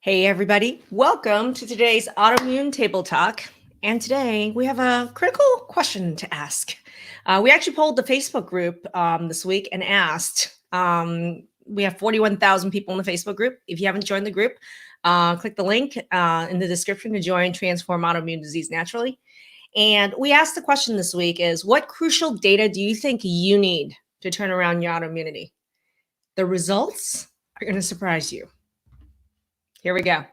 Hey everybody, welcome to today's Autoimmune Table Talk. And today we have a critical question to ask. We actually polled the Facebook group this week and asked, we have 41,000 people in the Facebook group. If you haven't joined the group, click the link in the description to join Transform Autoimmune Disease Naturally. And we asked the question this week is, what crucial data do you think you need to turn around your autoimmunity? The results are going to surprise you. Here we go.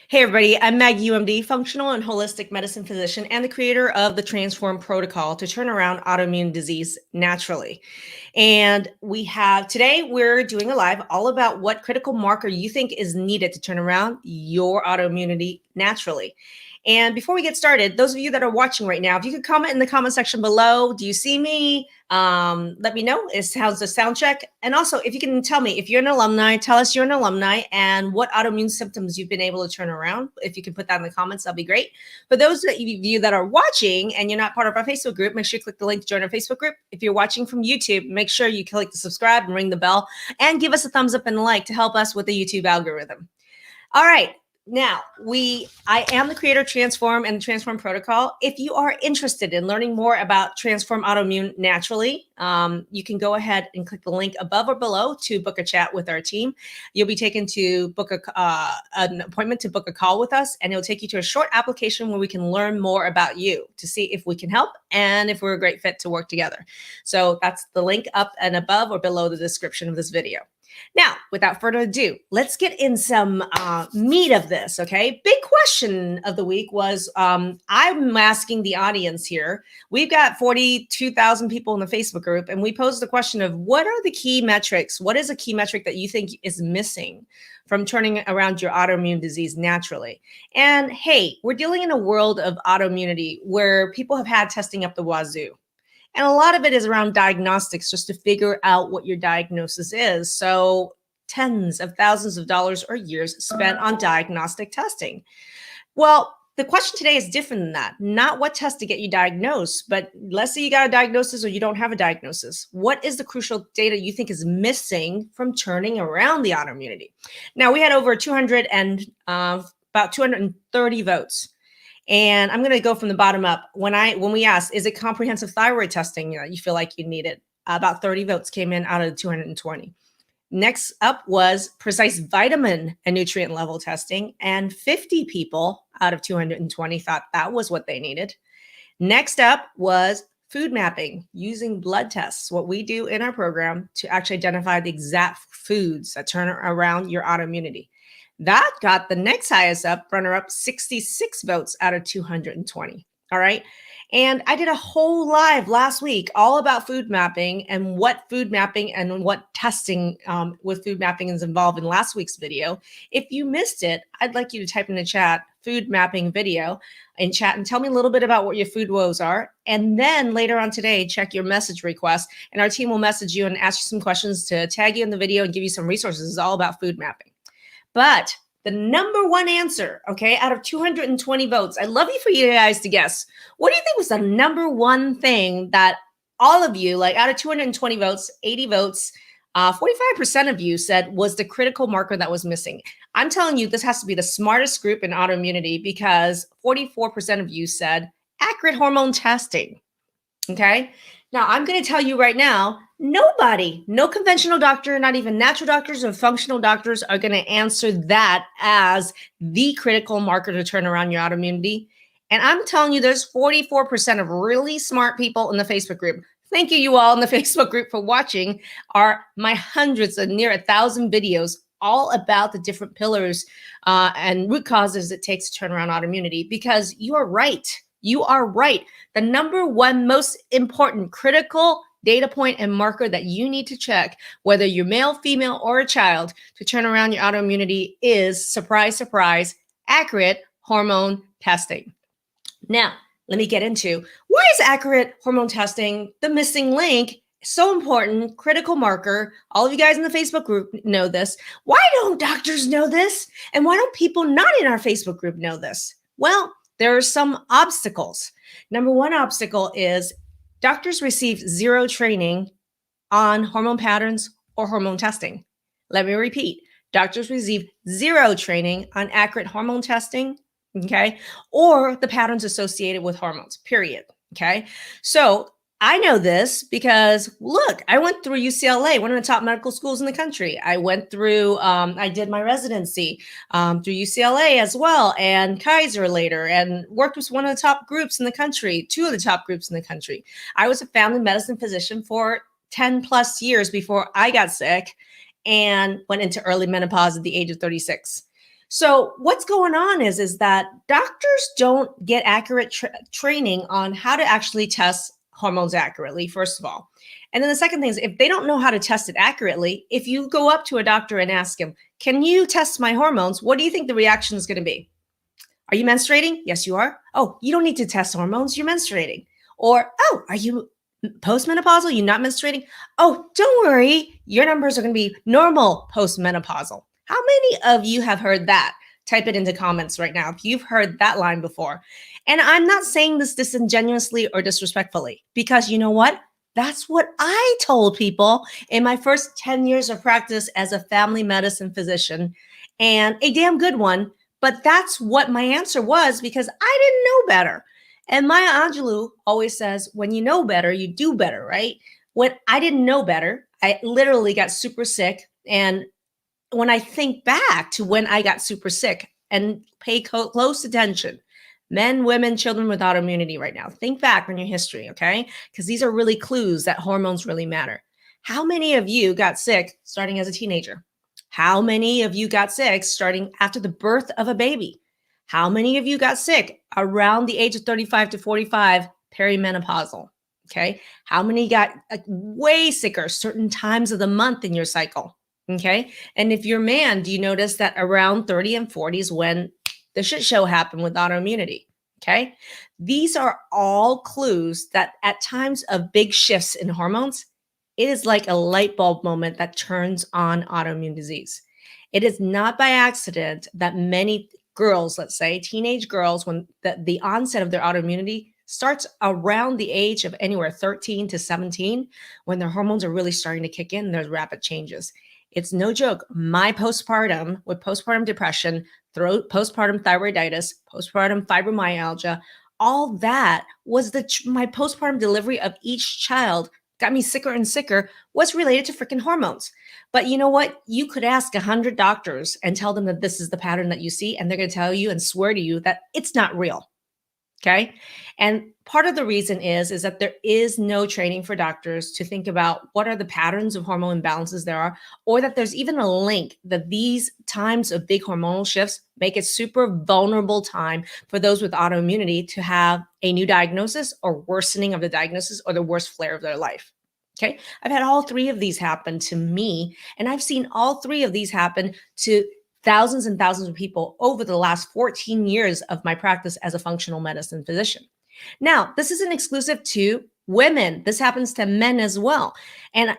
Hey everybody, I'm Maggie Yu, functional and holistic medicine physician and the creator of the Transform protocol to turn around autoimmune disease naturally. And today we're doing a live all about what critical marker you think is needed to turn around your autoimmunity naturally. And before we get started, those of you that are watching right now, if you could comment in the comment section below, do you see me? Let me know. How's the sound check? And also, if you can tell me, if you're an alumni, tell us you're an alumni and what autoimmune symptoms you've been able to turn around. If you can put that in the comments, that'll be great. For those of you that are watching and you're not part of our Facebook group, make sure you click the link to join our Facebook group. If you're watching from YouTube, make sure you click the subscribe and ring the bell and give us a thumbs up and a like to help us with the YouTube algorithm. All right. Now, I am the creator of Transform and the Transform protocol. If you are interested in learning more about Transform Autoimmune Naturally, you can go ahead and click the link above or below to book a chat with our team. You'll be taken to book an appointment to book a call with us, and it'll take you to a short application where we can learn more about you to see if we can help and if we're a great fit to work together. So that's the link up and above or below the description of this video. Now, without further ado, let's get in some meat of this, okay? Big question of the week was, I'm asking the audience here. We've got 42,000 people in the Facebook group, and we posed the question of what are the key metrics? What is a key metric that you think is missing from turning around your autoimmune disease naturally? And hey, we're dealing in a world of autoimmunity where people have had testing up the wazoo. And a lot of it is around diagnostics, just to figure out what your diagnosis is. So tens of thousands of dollars or years spent on diagnostic testing. Well, the question today is different than that. Not what test to get you diagnosed, but let's say you got a diagnosis or you don't have a diagnosis. What is the crucial data you think is missing from turning around the autoimmunity? Now, we had over about 230 votes. And I'm going to go from the bottom up. When we asked, is it comprehensive thyroid testing? You feel like you need it. About 30 votes came in out of the 220. Next up was precise vitamin and nutrient level testing. And 50 people out of 220 thought that was what they needed. Next up was food mapping using blood tests, what we do in our program to actually identify the exact foods that turn around your autoimmunity. That got the next highest up, runner-up, 66 votes out of 220. All right. And I did a whole live last week all about food mapping and what food mapping and what testing with food mapping is involved in last week's video. If you missed it, I'd like you to type in the chat food mapping video in chat and tell me a little bit about what your food woes are. And then later on today, check your message request and our team will message you and ask you some questions to tag you in the video and give you some resources. It's all about food mapping. But the number one answer, okay, out of 220 votes, I'd love for you guys to guess. What do you think was the number one thing that all of you, like out of 220 votes, 80 votes, 45% of you said was the critical marker that was missing? I'm telling you, this has to be the smartest group in autoimmunity because 44% of you said accurate hormone testing, okay? Now, I'm going to tell you right now, nobody, no conventional doctor, not even natural doctors or functional doctors are going to answer that as the critical marker to turn around your autoimmunity. And I'm telling you, there's 44% of really smart people in the Facebook group. Thank you all in the Facebook group for watching my hundreds of near 1,000 videos all about the different pillars and root causes it takes to turn around autoimmunity because you are right. You are right. The number one most important critical data point and marker that you need to check, whether you're male, female, or a child, to turn around your autoimmunity is, surprise, surprise, accurate hormone testing. Now, let me get into why is accurate hormone testing the missing link so important, critical marker. All of you guys in the Facebook group know this. Why don't doctors know this? And why don't people not in our Facebook group know this? Well, there are some obstacles. Number one obstacle is doctors receive zero training on hormone patterns or hormone testing. Let me repeat, doctors receive zero training on accurate hormone testing, okay, or the patterns associated with hormones, period. Okay. So I know this because look, I went through UCLA, one of the top medical schools in the country. I went through, I did my residency through UCLA as well, and Kaiser later, and worked with one of the top groups in the country, two of the top groups in the country. I was a family medicine physician for 10 plus years before I got sick and went into early menopause at the age of 36. So what's going on is that doctors don't get accurate training on how to actually test hormones accurately, first of all. And then the second thing is, if they don't know how to test it accurately, if you go up to a doctor and ask him, can you test my hormones? What do you think the reaction is going to be? Are you menstruating? Yes, you are. Oh, you don't need to test hormones. You're menstruating. Or, oh, are you postmenopausal? You're not menstruating? Oh, don't worry. Your numbers are going to be normal postmenopausal. How many of you have heard that? Type it into comments right now if you've heard that line before. And I'm not saying this disingenuously or disrespectfully, because you know what? That's what I told people in my first 10 years of practice as a family medicine physician, and a damn good one. But that's what my answer was, because I didn't know better. And Maya Angelou always says, when you know better, you do better, right? When I didn't know better, I literally got super sick. And when I think back to when I got super sick, and pay close attention, men, women, children with autoimmunity right now, think back on your history, okay? Because these are really clues that hormones really matter. How many of you got sick starting as a teenager? How many of you got sick starting after the birth of a baby? How many of you got sick around the age of 35 to 45, perimenopausal? Okay. How many got way sicker certain times of the month in your cycle? Okay. And if you're a man, do you notice that around 30 and 40 is when the shit show happened with autoimmunity? Okay. These are all clues that at times of big shifts in hormones, it is like a light bulb moment that turns on autoimmune disease. It is not by accident that many girls, let's say teenage girls, when the onset of their autoimmunity starts around the age of anywhere 13 to 17, when their hormones are really starting to kick in, there's rapid changes. It's no joke. My postpartum, with postpartum depression, postpartum thyroiditis, postpartum fibromyalgia, all that was my postpartum delivery of each child got me sicker and sicker, was related to freaking hormones. But you know what? You could ask 100 doctors and tell them that this is the pattern that you see, and they're going to tell you and swear to you that it's not real. Okay. And part of the reason is that there is no training for doctors to think about what are the patterns of hormone imbalances there are, or that there's even a link that these times of big hormonal shifts make it super vulnerable time for those with autoimmunity to have a new diagnosis or worsening of the diagnosis or the worst flare of their life. Okay. I've had all three of these happen to me, and I've seen all three of these happen to thousands and thousands of people over the last 14 years of my practice as a functional medicine physician. Now, this isn't exclusive to women. This happens to men as well. And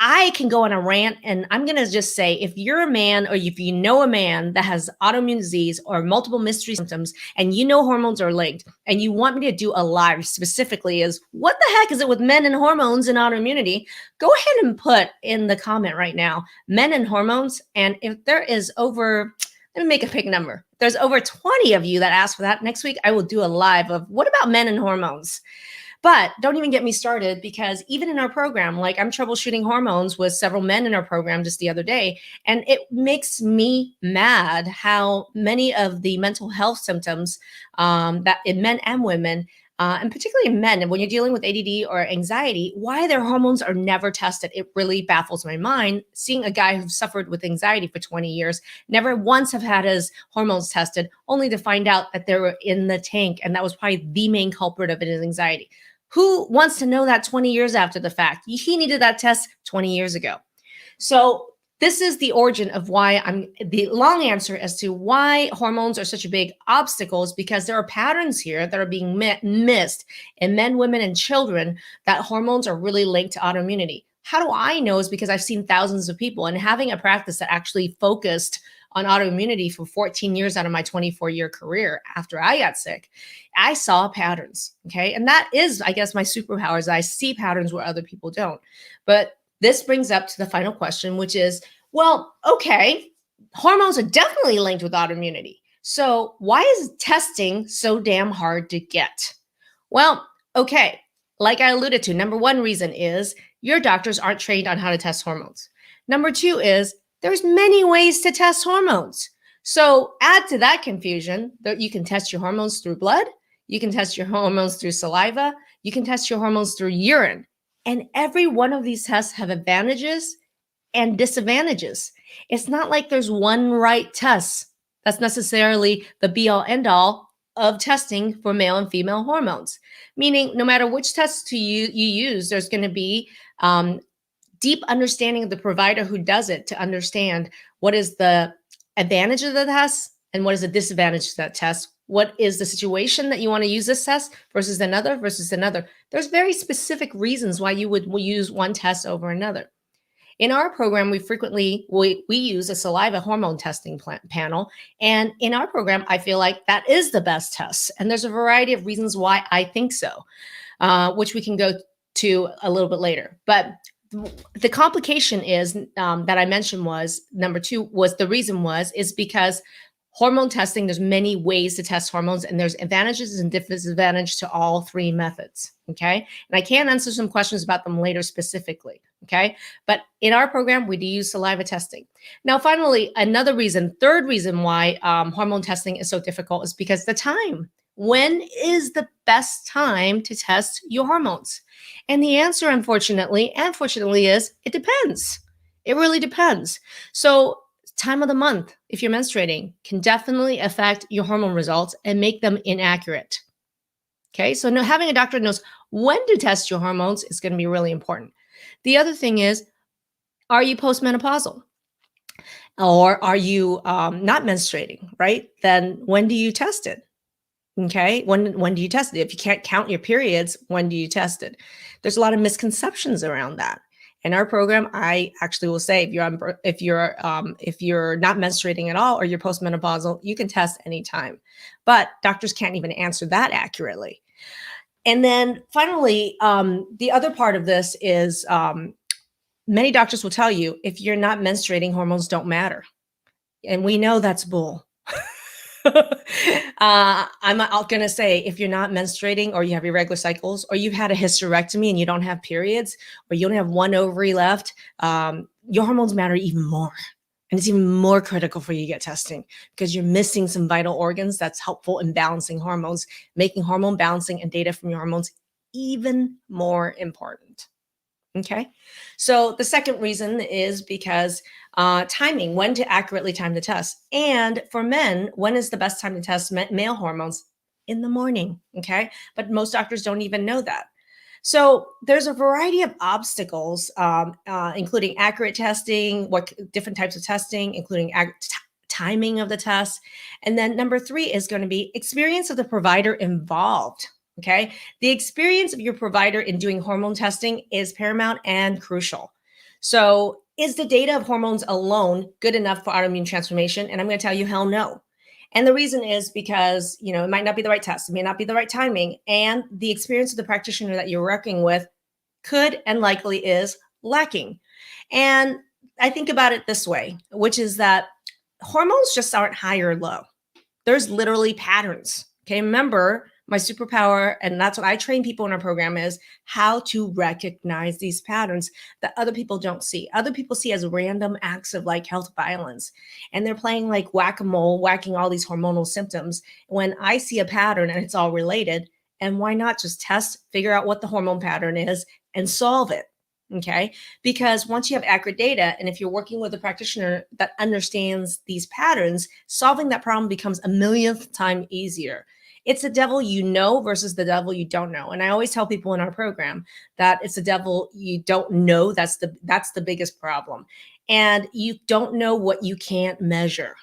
I can go on a rant, and I'm going to just say, if you're a man, or if you know a man that has autoimmune disease or multiple mystery symptoms, and you know hormones are linked, and you want me to do a live specifically is, what the heck is it with men and hormones and autoimmunity? Go ahead and put in the comment right now, men and hormones. And if there is over, let me make a big number. If there's over 20 of you that ask for that, next week I will do a live of what about men and hormones? But don't even get me started, because even in our program, like I'm troubleshooting hormones with several men in our program just the other day, and it makes me mad how many of the mental health symptoms that in men and women, and particularly in men, and when you're dealing with ADD or anxiety, why their hormones are never tested. It really baffles my mind, seeing a guy who suffered with anxiety for 20 years, never once have had his hormones tested, only to find out that they were in the tank. And that was probably the main culprit of his anxiety. Who wants to know that 20 years after the fact? He needed that test 20 years ago. So this is the origin of why the long answer as to why hormones are such a big obstacle, is because there are patterns here that are being missed in men, women, and children, that hormones are really linked to autoimmunity. How do I know? Is because I've seen thousands of people, and having a practice that actually focused on autoimmunity for 14 years out of my 24-year career after I got sick, I saw patterns. Okay. And that is, I guess, my superpowers. I see patterns where other people don't. But this brings up to the final question, which is, well, okay, hormones are definitely linked with autoimmunity. So why is testing so damn hard to get? Well, okay, like I alluded to, number one reason is your doctors aren't trained on how to test hormones. Number two is there's many ways to test hormones. So add to that confusion that you can test your hormones through blood, you can test your hormones through saliva, you can test your hormones through urine. And every one of these tests have advantages and disadvantages. It's not like there's one right test that's necessarily the be all end all of testing for male and female hormones. Meaning, no matter which test you use, there's going to be deep understanding of the provider who does it to understand what is the advantage of the test and what is the disadvantage to that test. What is the situation that you want to use this test versus another versus another? There's very specific reasons why you would use one test over another. In our program, we use a saliva hormone testing panel. And in our program, I feel like that is the best test. And there's a variety of reasons why I think so, which we can go to a little bit later. But the complication is that I mentioned was number two was the reason is because hormone testing, there's many ways to test hormones, and there's advantages and disadvantages to all three methods. Okay. And I can answer some questions about them later specifically. Okay. But in our program, we do use saliva testing. Now, finally, another reason, third reason why hormone testing is so difficult is because the time. When is the best time to test your hormones? And the answer, unfortunately, is it depends. It really depends. So time of the month, if you're menstruating, can definitely affect your hormone results and make them inaccurate. Okay, so having a doctor who knows when to test your hormones is going to be really important. The other thing is, are you postmenopausal? Or are you not menstruating, right? Then when do you test it? Okay, when do you test it? If you can't count your periods, when do you test it? There's a lot of misconceptions around that. In our program, I actually will say if you're not menstruating at all or you're postmenopausal, you can test anytime. But doctors can't even answer that accurately. And then finally, the other part of this is many doctors will tell you if you're not menstruating, hormones don't matter. And we know that's bull. I'm going to say if you're not menstruating or you have irregular cycles or you've had a hysterectomy and you don't have periods or you only have one ovary left, your hormones matter even more. And it's even more critical for you to get testing because you're missing some vital organs that's helpful in balancing hormones, making hormone balancing and data from your hormones even more important. Okay. So the second reason is because timing, when to accurately time the test. And for men, when is the best time to test male hormones? In the morning. Okay. But most doctors don't even know that. So there's a variety of obstacles, including accurate testing, what different types of testing, including timing of the test. And then number three is going to be experience of the provider involved. Okay. The experience of your provider in doing hormone testing is paramount and crucial. So is the data of hormones alone good enough for autoimmune transformation? And I'm going to tell you, hell no. And the reason is because, it might not be the right test. It may not be the right timing. And the experience of the practitioner that you're working with could and likely is lacking. And I think about it this way, which is that hormones just aren't high or low. There's literally patterns. Okay. Remember, my superpower, and that's what I train people in our program, is how to recognize these patterns that other people don't see. Other people see as random acts of health violence. And they're playing like whack-a-mole, whacking all these hormonal symptoms. When I see a pattern and it's all related, and why not just test, figure out what the hormone pattern is and solve it? Okay. Because once you have accurate data, and if you're working with a practitioner that understands these patterns, solving that problem becomes a millionth time easier. It's the devil you know versus the devil you don't know. And I always tell people in our program that it's the devil you don't know. That's the biggest problem. And you don't know what you can't measure.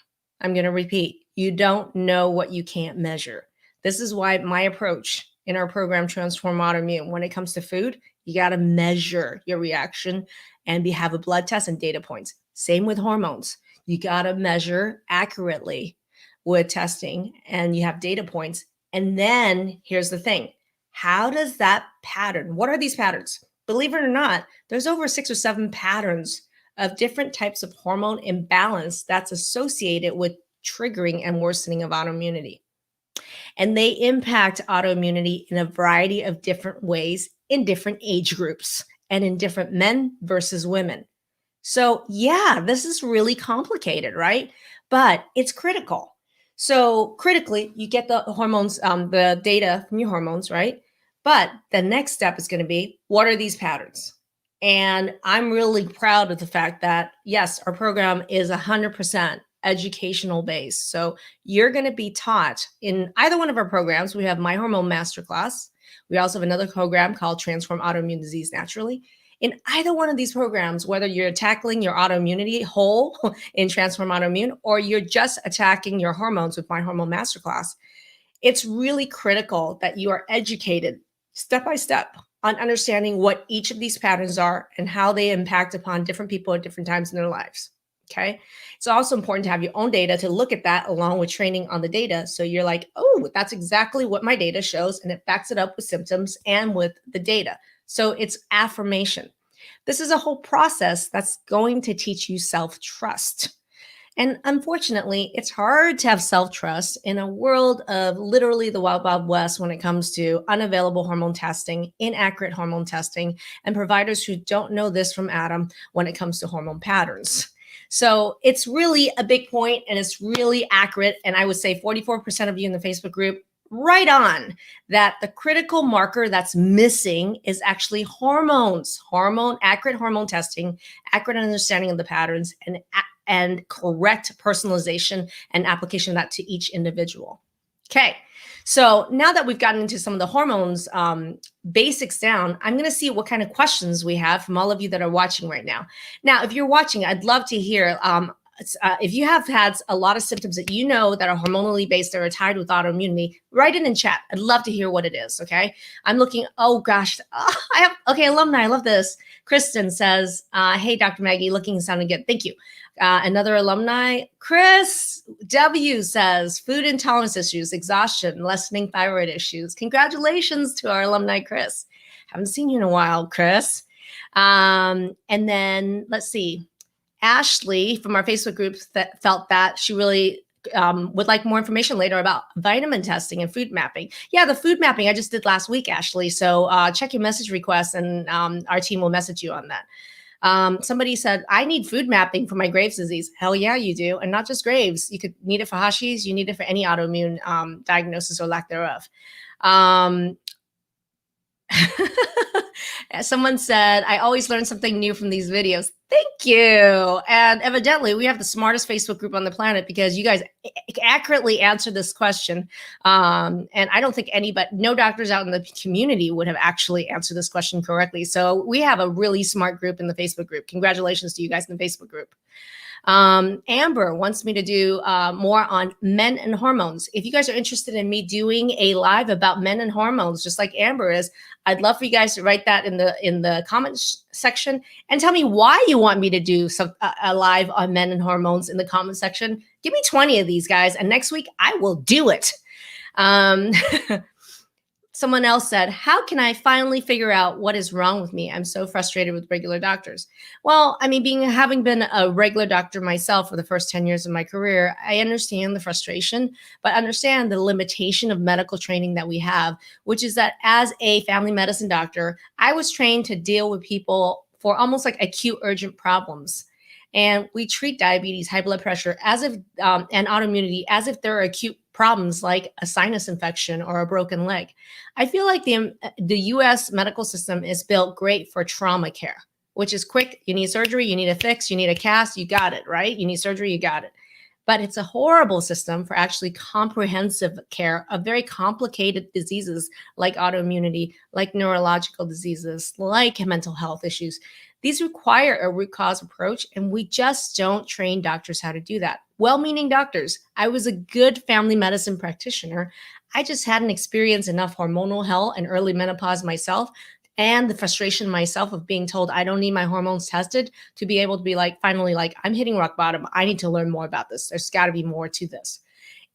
I'm going to repeat. You don't know what you can't measure. This is why my approach in our program, Transform Autoimmune, when it comes to food, you got to measure your reaction and have a blood test and data points. Same with hormones. You got to measure accurately with testing, and you have data points. And then here's the thing. How does that pattern, what are these patterns? Believe it or not, there's over 6 or 7 patterns of different types of hormone imbalance that's associated with triggering and worsening of autoimmunity. And they impact autoimmunity in a variety of different ways in different age groups and in different men versus women. So, yeah, this is really complicated, right? But it's critical. So, critically, you get the hormones, the data from your hormones, right? But the next step is going to be, what are these patterns? And I'm really proud of the fact that, yes, our program is 100% educational based. So, you're going to be taught in either one of our programs. We have My Hormone Masterclass. We also have another program called Transform Autoimmune Disease Naturally. In either one of these programs, whether you're tackling your autoimmunity whole in Transform Autoimmune, or you're just attacking your hormones with My Hormone Masterclass, it's really critical that you are educated step by step on understanding what each of these patterns are and how they impact upon different people at different times in their lives. Okay. It's also important to have your own data to look at that along with training on the data. So you're like, oh, that's exactly what my data shows. And it backs it up with symptoms and with the data. So it's affirmation. This is a whole process that's going to teach you self-trust. And unfortunately, it's hard to have self-trust in a world of literally the wild, wild west when it comes to unavailable hormone testing, inaccurate hormone testing, and providers who don't know this from Adam when it comes to hormone patterns. So it's really a big point and it's really accurate. And I would say 44% of you in the Facebook group, right on, that the critical marker that's missing is actually hormones, accurate hormone testing, accurate understanding of the patterns, and correct personalization and application of that to each individual. Okay, so now that we've gotten into some of the hormones basics down, I'm going to see what kind of questions we have from all of you that are watching right now. Now, if you're watching, I'd love to hear if you have had a lot of symptoms that you know that are hormonally based that are tied with autoimmunity, write it in chat. I'd love to hear what it is. Okay. I'm looking. Oh gosh. Alumni. I love this. Kristen says, hey, Dr. Maggie, looking and sounding good. Thank you. Another alumni, Chris W says, food intolerance issues, exhaustion, lessening thyroid issues. Congratulations to our alumni, Chris. Haven't seen you in a while, Chris. And then let's see. Ashley from our Facebook group that felt that she really would like more information later about vitamin testing and food mapping. Yeah, the food mapping I just did last week, Ashley. So check your message requests and our team will message you on that. Somebody said, I need food mapping for my Graves' disease. Hell yeah, you do. And not just Graves. You could need it for Hashimoto's. You need it for any autoimmune diagnosis or lack thereof. Someone said, I always learn something new from these videos. Thank you. And evidently, we have the smartest Facebook group on the planet because you guys accurately answered this question. And I don't think no doctors out in the community would have actually answered this question correctly. So we have a really smart group in the Facebook group. Congratulations to you guys in the Facebook group. Amber wants me to do more on men and hormones. If you guys are interested in me doing a live about men and hormones, just like Amber is, I'd love for you guys to write that in the comments section and tell me why you want me to do a live on men and hormones in the comment section. Give me 20 of these guys, and next week I will do it. Someone else said, how can I finally figure out what is wrong with me? I'm so frustrated with regular doctors. Well, I mean, having been a regular doctor myself for the first 10 years of my career, I understand the frustration, but understand the limitation of medical training that we have, which is that as a family medicine doctor, I was trained to deal with people for almost like acute urgent problems. And we treat diabetes, high blood pressure as if, and autoimmunity as if they're acute problems like a sinus infection or a broken leg. I feel like the US medical system is built great for trauma care, which is quick. You need surgery, you need a fix, you need a cast, you got it, right? You need surgery, you got it. But it's a horrible system for actually comprehensive care of very complicated diseases like autoimmunity, like neurological diseases, like mental health issues. These require a root cause approach, and we just don't train doctors how to do that. Well-meaning doctors. I was a good family medicine practitioner. I just hadn't experienced enough hormonal hell and early menopause myself and the frustration myself of being told I don't need my hormones tested to be able to be like, finally, like, I'm hitting rock bottom. I need to learn more about this. There's got to be more to this.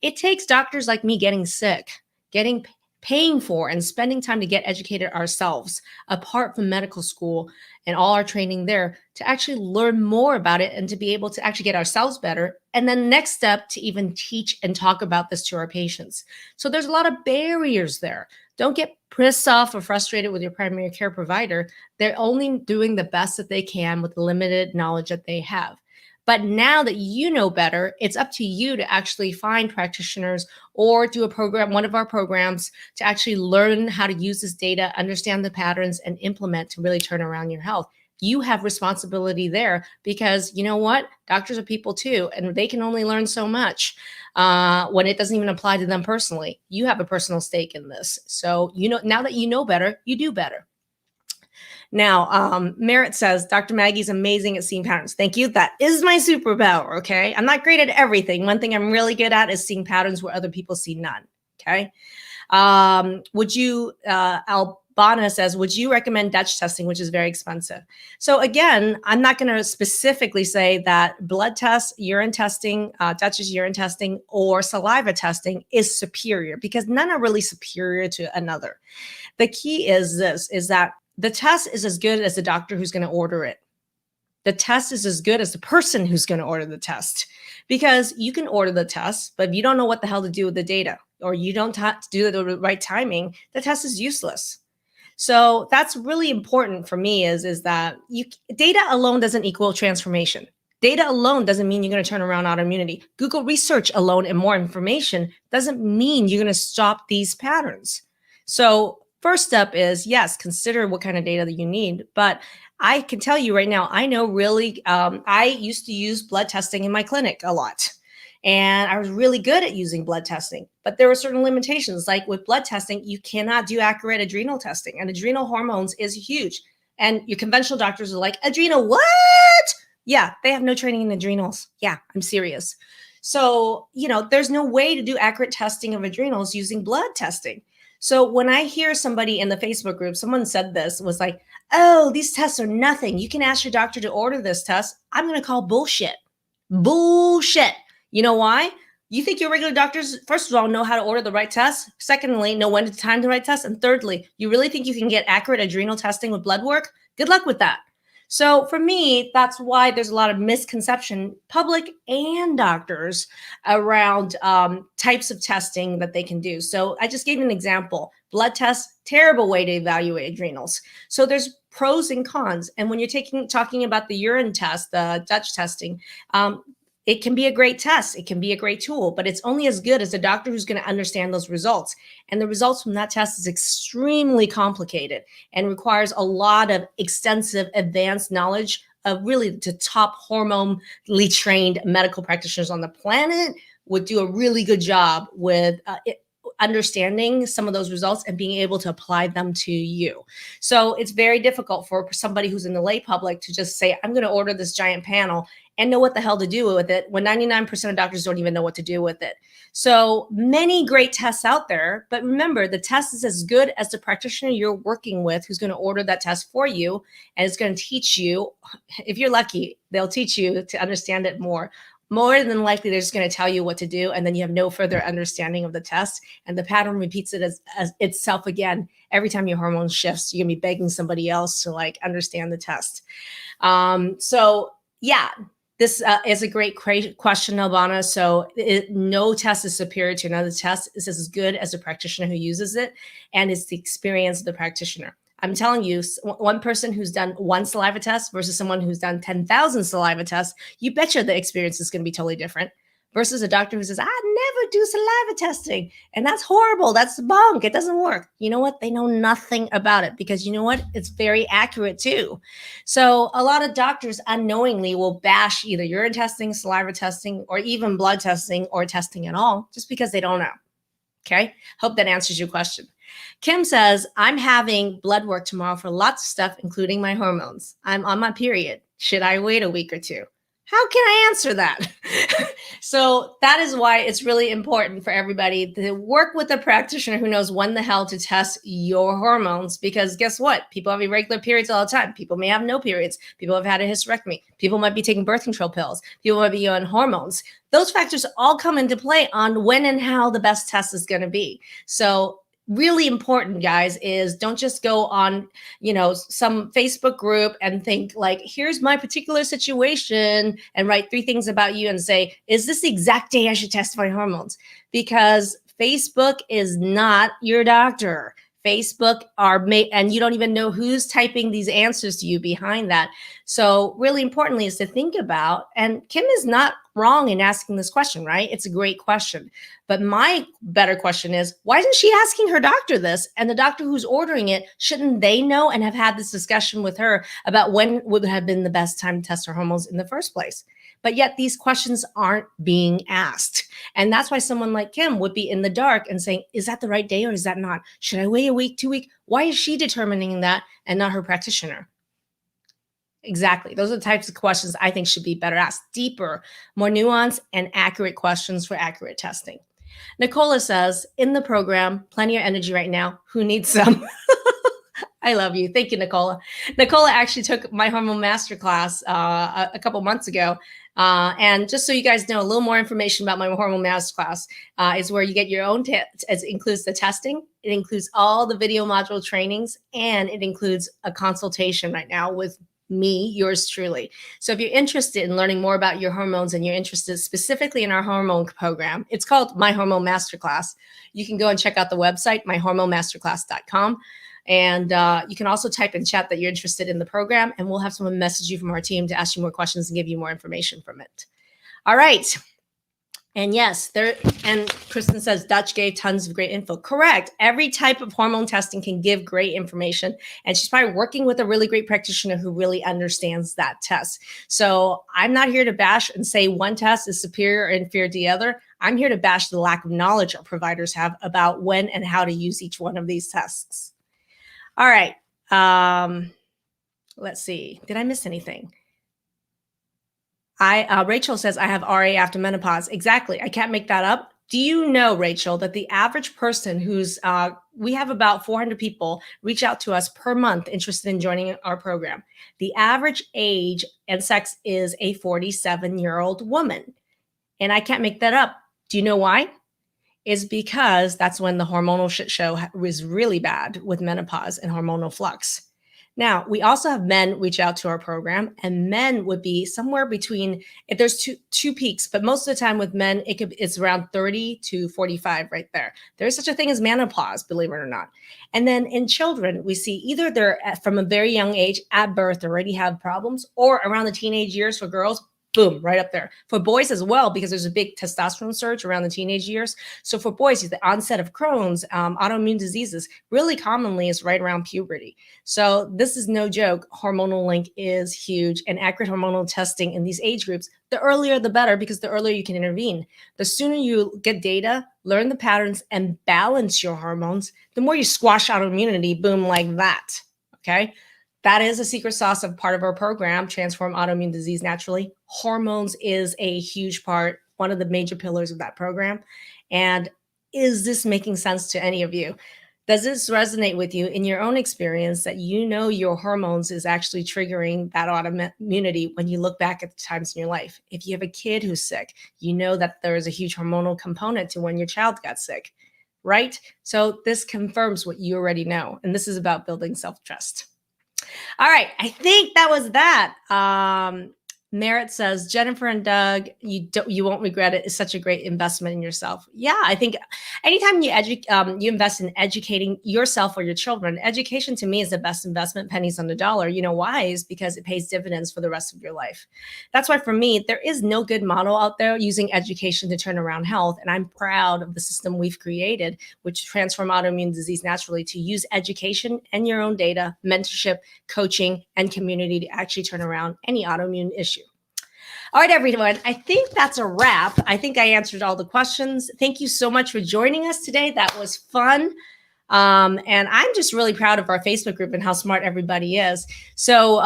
It takes doctors like me getting sick, getting paying for and spending time to get educated ourselves apart from medical school and all our training there to actually learn more about it and to be able to actually get ourselves better. And then next step to even teach and talk about this to our patients. So there's a lot of barriers there. Don't get pissed off or frustrated with your primary care provider. They're only doing the best that they can with the limited knowledge that they have. But now that you know better, it's up to you to actually find practitioners or do a program, one of our programs, to actually learn how to use this data, understand the patterns, and implement to really turn around your health. You have responsibility there because you know what? Doctors are people too, and they can only learn so much when it doesn't even apply to them personally. You have a personal stake in this. So, you know, now that you know better, you do better. Now, Merritt says, Dr. Maggie's amazing at seeing patterns. Thank you. That is my superpower, okay? I'm not great at everything. One thing I'm really good at is seeing patterns where other people see none, okay? Albana says, would you recommend Dutch testing, which is very expensive? So again, I'm not going to specifically say that blood tests, urine testing, Dutch's urine testing, or saliva testing is superior because none are really superior to another. The key is this, is that the test is as good as the doctor who's going to order it. The test is as good as the person who's going to order the test because you can order the test, but if you don't know what the hell to do with the data or you don't do the right timing, the test is useless. So that's really important for me is that data alone doesn't equal transformation. Data alone doesn't mean you're going to turn around autoimmunity. Google research alone and more information doesn't mean you're going to stop these patterns. So first step is, yes, consider what kind of data that you need. But I can tell you right now, I know really, I used to use blood testing in my clinic a lot. And I was really good at using blood testing. But there were certain limitations. Like with blood testing, you cannot do accurate adrenal testing. And adrenal hormones is huge. And your conventional doctors are like, adrenal, what? Yeah, they have no training in adrenals. Yeah, I'm serious. So, you know, there's no way to do accurate testing of adrenals using blood testing. So when I hear somebody in the Facebook group, someone said this, was like, oh, these tests are nothing. You can ask your doctor to order this test. I'm going to call bullshit. Bullshit. You know why? You think your regular doctors, first of all, know how to order the right test. Secondly, know when to time the right test. And thirdly, you really think you can get accurate adrenal testing with blood work? Good luck with that. So for me, that's why there's a lot of misconception, public and doctors, around types of testing that they can do. So I just gave you an example. Blood tests, terrible way to evaluate adrenals. So there's pros and cons. And when you're talking about the urine test, the Dutch testing, it can be a great test. It can be a great tool, but it's only as good as the doctor who's going to understand those results. And the results from that test is extremely complicated and requires a lot of extensive advanced knowledge of really the top hormonally trained medical practitioners on the planet would do a really good job with understanding some of those results and being able to apply them to you. So it's very difficult for somebody who's in the lay public to just say, I'm going to order this giant panel and know what the hell to do with it when 99% of doctors don't even know what to do with it. So many great tests out there, but remember, the test is as good as the practitioner you're working with who's going to order that test for you and it's going to teach you. If you're lucky, they'll teach you to understand it more. More than likely, they're just going to tell you what to do, and then you have no further understanding of the test, and the pattern repeats it as itself again. Every time your hormone shifts, you're going to be begging somebody else to like understand the test. So yeah, this is a great question, Albana. So no test is superior to another test. It's as good as the practitioner who uses it, and it's the experience of the practitioner. I'm telling you, one person who's done one saliva test versus someone who's done 10,000 saliva tests, you betcha the experience is going to be totally different versus a doctor who says, I never do saliva testing. And that's horrible. That's bunk. It doesn't work. You know what? They know nothing about it because you know what? It's very accurate too. So a lot of doctors unknowingly will bash either urine testing, saliva testing, or even blood testing or testing at all just because they don't know. Okay. Hope that answers your question. Kim says, I'm having blood work tomorrow for lots of stuff, including my hormones. I'm on my period. Should I wait a week or two? How can I answer that? So that is why it's really important for everybody to work with a practitioner who knows when the hell to test your hormones. Because guess what? People have irregular periods all the time. People may have no periods. People have had a hysterectomy. People might be taking birth control pills. People might be on hormones. Those factors all come into play on when and how the best test is going to be. So really important, guys, is don't just go on, some Facebook group and think like, here's my particular situation and write 3 things about you and say, is this the exact day I should test my hormones? Because Facebook is not your doctor. Facebook and you don't even know who's typing these answers to you behind that. So really importantly is to think about, and Kim is not wrong in asking this question, right? It's a great question. But my better question is, why isn't she asking her doctor this? And the doctor who's ordering it, shouldn't they know and have had this discussion with her about when would have been the best time to test her hormones in the first place? But yet these questions aren't being asked. And that's why someone like Kim would be in the dark and saying, is that the right day or is that not? Should I wait a week, 2 weeks? Why is she determining that and not her practitioner? Exactly. Those are the types of questions I think should be better asked. Deeper, more nuanced, and accurate questions for accurate testing. Nicola says, in the program, plenty of energy right now. Who needs some? I love you. Thank you, Nicola. Nicola actually took my hormone masterclass a couple months ago. And just so you guys know a little more information about my hormone masterclass is where you get your own, it includes the testing. It includes all the video module trainings, and it includes a consultation right now with me, yours truly. So if you're interested in learning more about your hormones and you're interested specifically in our hormone program, it's called My Hormone Masterclass. You can go and check out the website, myhormonemasterclass.com. And you can also type in chat that you're interested in the program, and we'll have someone message you from our team to ask you more questions and give you more information from it. All right. And yes, and Kristen says Dutch gave tons of great info. Correct. Every type of hormone testing can give great information. And she's probably working with a really great practitioner who really understands that test. So I'm not here to bash and say one test is superior or inferior to the other. I'm here to bash the lack of knowledge our providers have about when and how to use each one of these tests. All right. Let's see. Did I miss anything? Rachel says, I have RA after menopause. Exactly. I can't make that up. Do you know, Rachel, that the average person we have about 400 people reach out to us per month interested in joining our program. The average age and sex is a 47-year-old woman. And I can't make that up. Do you know why? Is because that's when the hormonal shit show was really bad with menopause and hormonal flux. Now, we also have men reach out to our program, and men would be somewhere between, if there's two peaks, but most of the time with men, it's around 30 to 45 right there. There's such a thing as menopause, believe it or not. And then in children, we see either they're from a very young age at birth already have problems, or around the teenage years for girls, boom, right up there. For boys as well, because there's a big testosterone surge around the teenage years. So for boys, the onset of Crohn's, autoimmune diseases, really commonly is right around puberty. So this is no joke. Hormonal link is huge, and accurate hormonal testing in these age groups, the earlier the better, because the earlier you can intervene. The sooner you get data, learn the patterns, and balance your hormones, the more you squash autoimmunity, boom, like that, okay? That is a secret sauce of part of our program, Transform Autoimmune Disease Naturally. Hormones is a huge part, one of the major pillars of that program. And is this making sense to any of you? Does this resonate with you in your own experience that you know your hormones is actually triggering that autoimmunity when you look back at the times in your life? If you have a kid who's sick, you know that there is a huge hormonal component to when your child got sick, right? So this confirms what you already know. And this is about building self-trust. All right. I think that was that. Merritt says, Jennifer and Doug, you won't regret it. It's such a great investment in yourself. Yeah, I think anytime you invest in educating yourself or your children, education to me is the best investment, pennies on the dollar. You know why? Is because it pays dividends for the rest of your life. That's why for me, there is no good model out there using education to turn around health. And I'm proud of the system we've created, which Transform Autoimmune Disease Naturally, to use education and your own data, mentorship, coaching, and community to actually turn around any autoimmune issue. All right, everyone. I think that's a wrap. I think I answered all the questions. Thank you so much for joining us today. That was fun. And I'm just really proud of our Facebook group and how smart everybody is. So,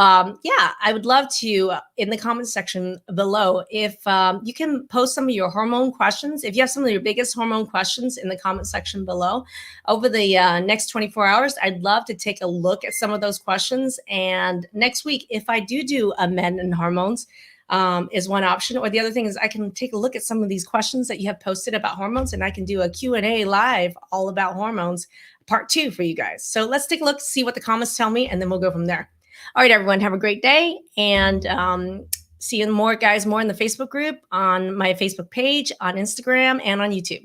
yeah, I would love to, in the comments section below, if you can post some of your hormone questions. If you have some of your biggest hormone questions in the comment section below, over the next 24 hours, I'd love to take a look at some of those questions. And next week, if I do a men and hormones, is one option. Or the other thing is I can take a look at some of these questions that you have posted about hormones, and I can do a Q&A live all about hormones, part 2 for you guys. So let's take a look, see what the comments tell me, and then we'll go from there. All right, everyone, have a great day, and see you more, guys, more in the Facebook group, on my Facebook page, on Instagram, and on YouTube.